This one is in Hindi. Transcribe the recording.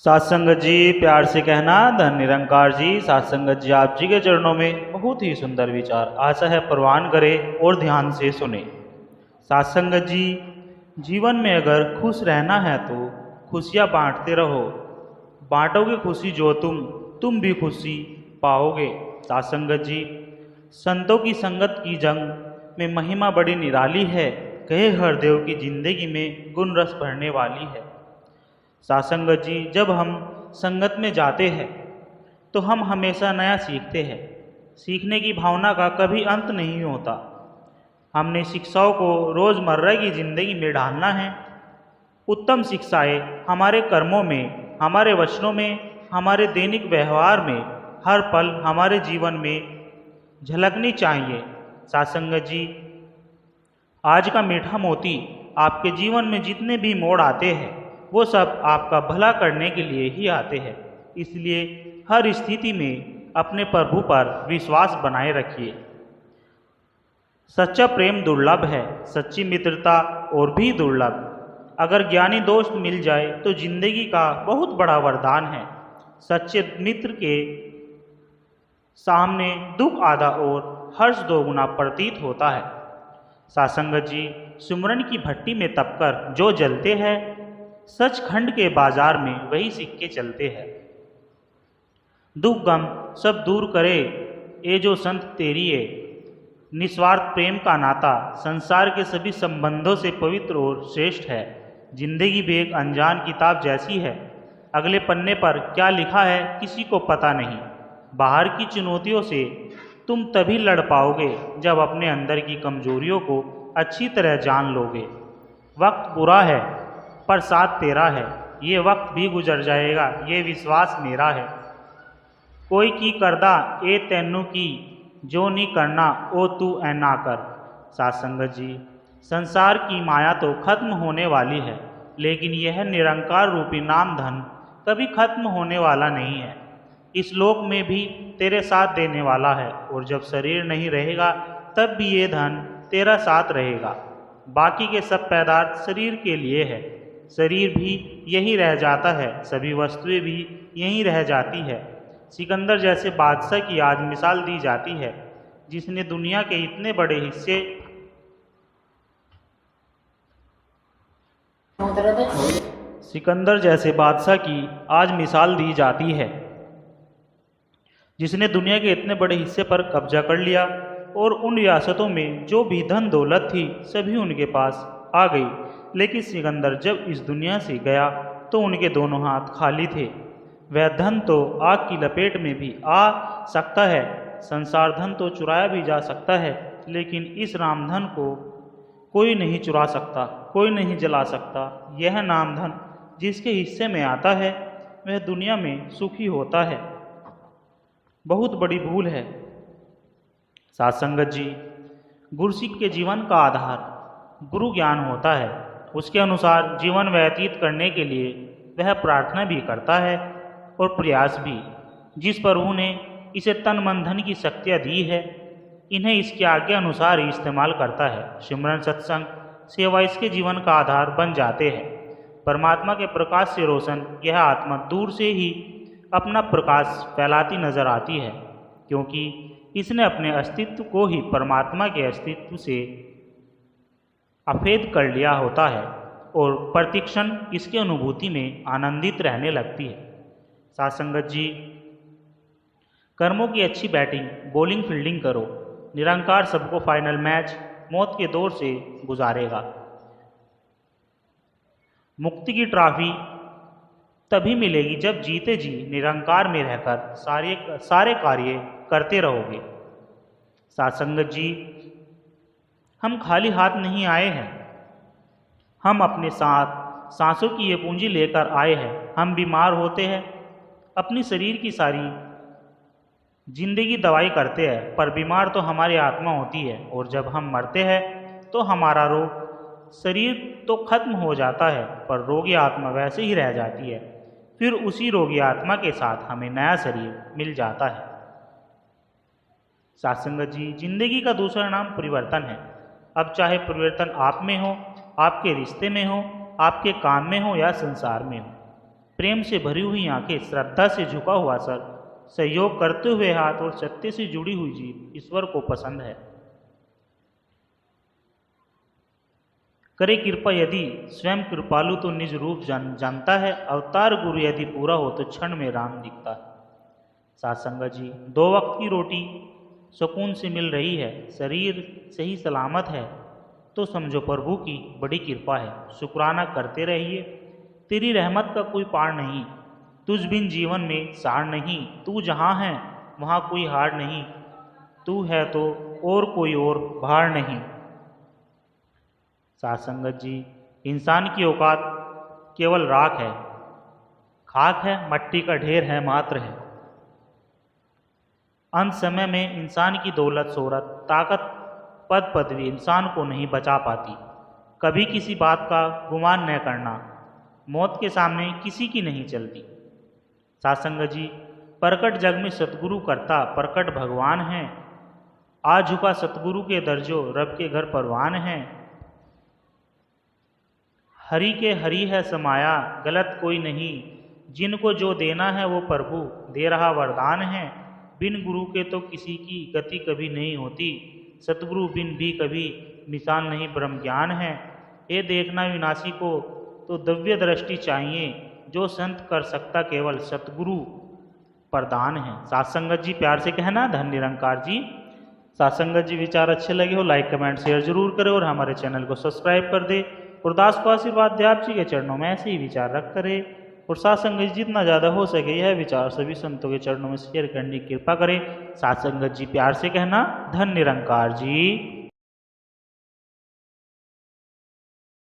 सात संगत जी प्यार से कहना धन निरंकार जी। सात संगत जी आप जी के चरणों में बहुत ही सुंदर विचार, आशा है प्रवान करे और ध्यान से सुने। सात संगत जी, जीवन में अगर खुश रहना है तो खुशियाँ बांटते रहो, बांटोगे खुशी जो तुम भी खुशी पाओगे। सात संगत जी, संतों की संगत की जंग में महिमा बड़ी निराली है, कहे हरदेव की जिंदगी में गुण रस भरने वाली है। सात संगत जी, जब हम संगत में जाते हैं तो हम हमेशा नया सीखते हैं, सीखने की भावना का कभी अंत नहीं होता। हमने शिक्षाओं को रोज़मर्रा की ज़िंदगी में ढालना है। उत्तम शिक्षाएं हमारे कर्मों में, हमारे वचनों में, हमारे दैनिक व्यवहार में, हर पल हमारे जीवन में झलकनी चाहिए। सात संगत जी, आज का मीठा मोती आपके जीवन में जितने भी मोड़ आते हैं वो सब आपका भला करने के लिए ही आते हैं, इसलिए हर स्थिति में अपने प्रभु पर विश्वास बनाए रखिए। सच्चा प्रेम दुर्लभ है, सच्ची मित्रता और भी दुर्लभ। अगर ज्ञानी दोस्त मिल जाए तो जिंदगी का बहुत बड़ा वरदान है। सच्चे मित्र के सामने दुख आधा और हर्ष दोगुना प्रतीत होता है। सासंगत जी, सुमरन की भट्टी में तपकर जो जलते हैं, सचखंड के बाजार में वही सिक्के चलते हैं। दुख गम सब दूर करे ये जो संत तेरी है, निस्वार्थ प्रेम का नाता संसार के सभी संबंधों से पवित्र और श्रेष्ठ है। जिंदगी भी एक अनजान किताब जैसी है, अगले पन्ने पर क्या लिखा है किसी को पता नहीं। बाहर की चुनौतियों से तुम तभी लड़ पाओगे जब अपने अंदर की कमजोरियों को अच्छी तरह जान लोगे। वक्त बुरा है पर साथ तेरा है, ये वक्त भी गुजर जाएगा, ये विश्वास मेरा है। कोई की करदा ए तैनू की, जो नहीं करना ओ तू ऐ ना कर। सात संगत जी, संसार की माया तो खत्म होने वाली है, लेकिन यह निरंकार रूपी नाम धन कभी खत्म होने वाला नहीं है। इस लोक में भी तेरे साथ देने वाला है, और जब शरीर नहीं रहेगा तब भी ये धन तेरा साथ रहेगा। बाकी के सब पदार्थ शरीर के लिए है, शरीर भी यही रह जाता है, सभी वस्तुएं भी यहीं रह जाती है। सिकंदर जैसे बादशाह की आज मिसाल दी जाती है, जिसने दुनिया के इतने बड़े हिस्से सिकंदर जैसे बादशाह की आज मिसाल दी जाती है, जिसने दुनिया के इतने बड़े हिस्से पर कब्जा कर लिया, और उन रियासतों में जो भी धन दौलत थी सभी उनके पास आ गई। लेकिन सिकंदर जब इस दुनिया से गया तो उनके दोनों हाथ खाली थे। वह धन तो आग की लपेट में भी आ सकता है, संसार धन तो चुराया भी जा सकता है, लेकिन इस राम धन को कोई नहीं चुरा सकता, कोई नहीं जला सकता। यह नाम धन जिसके हिस्से में आता है वह दुनिया में सुखी होता है। बहुत बड़ी भूल है। सात संगत जी, गुरसिक के जीवन का आधार गुरु ज्ञान होता है। उसके अनुसार जीवन व्यतीत करने के लिए वह प्रार्थना भी करता है और प्रयास भी। जिस प्रभु ने इसे तन मन धन की शक्तियाँ दी है, इन्हें इसके आज्ञा अनुसार ही इस्तेमाल करता है। सिमरन सत्संग सेवा इसके जीवन का आधार बन जाते हैं। परमात्मा के प्रकाश से रोशन यह आत्मा दूर से ही अपना प्रकाश फैलाती नजर आती है, क्योंकि इसने अपने अस्तित्व को ही परमात्मा के अस्तित्व से अभेद कर लिया होता है और प्रतिक्षण इसकी अनुभूति में आनंदित रहने लगती है। सात संगत जी, कर्मों की अच्छी बैटिंग बॉलिंग फील्डिंग करो, निरंकार सबको फाइनल मैच मौत के दौर से गुजारेगा। मुक्ति की ट्रॉफी तभी मिलेगी जब जीते जी निरंकार में रहकर सारे कार्य करते रहोगे। सात संगत जी, हम खाली हाथ नहीं आए हैं, हम अपने साथ सांसों की ये पूंजी लेकर आए हैं। हम बीमार होते हैं, अपनी शरीर की सारी जिंदगी दवाई करते हैं, पर बीमार तो हमारी आत्मा होती है, और जब हम मरते हैं तो हमारा रोग शरीर तो खत्म हो जाता है, पर रोगी आत्मा वैसे ही रह जाती है। फिर उसी रोगी आत्मा के साथ हमें नया शरीर मिल जाता है। सात संगत जी, जिंदगी का दूसरा नाम परिवर्तन है। अब चाहे परिवर्तन आप में हो, आपके रिश्ते में हो, आपके काम में हो या संसार में हो, प्रेम से भरी हुई आंखें, श्रद्धा से झुका हुआ सर, सहयोग करते हुए हाथ और सत्य से जुड़ी हुई जीभ ईश्वर को पसंद है। करे कृपा यदि स्वयं कृपालु तो निज रूप जानता है, अवतार गुरु यदि पूरा हो तो क्षण में राम दिखता है। साथ संगत जी, 2 वक्त की रोटी सुकून से मिल रही है, शरीर सही सलामत है, तो समझो प्रभु की बड़ी कृपा है। शुक्राना करते रहिए, तेरी रहमत का कोई पार नहीं, तुझ बिन जीवन में सार नहीं। तू जहाँ है वहाँ कोई हार नहीं, तू है तो और कोई और भार नहीं। साथ संगत जी, इंसान की औकात केवल राख है, खाक है, मट्टी का ढेर है मात्र है। अंत समय में इंसान की दौलत, शोहरत, ताकत, पद, पदवी इंसान को नहीं बचा पाती। कभी किसी बात का गुमान न करना, मौत के सामने किसी की नहीं चलती। साथ संगत जी, प्रकट जग में सतगुरु करता प्रकट भगवान है, आज झुका सतगुरु के दर्जो रब के घर परवान है। हरि के हरि है समाया, गलत कोई नहीं, जिनको जो देना है वो प्रभु दे रहा वरदान है। बिन गुरु के तो किसी की गति कभी नहीं होती, सतगुरु बिन भी कभी मिसाल नहीं ब्रह्म ज्ञान है। ये देखना विनाशी को तो दिव्य दृष्टि चाहिए, जो संत कर सकता केवल सतगुरु प्रदान है। साथ संगत जी, प्यार से कहना धन निरंकार जी। साथ संगत जी, विचार अच्छे लगे हो लाइक कमेंट शेयर जरूर करें और हमारे चैनल को सब्सक्राइब कर दे। और दास को आशीर्वाद दे आप जी के चरणों में ऐसे ही विचार रख करे। और साथ संगत जी, जितना ज़्यादा हो सके यह विचार सभी संतों के चरणों में शेयर करने की कृपा करें। साथ संगत जी, प्यार से कहना धन निरंकार जी।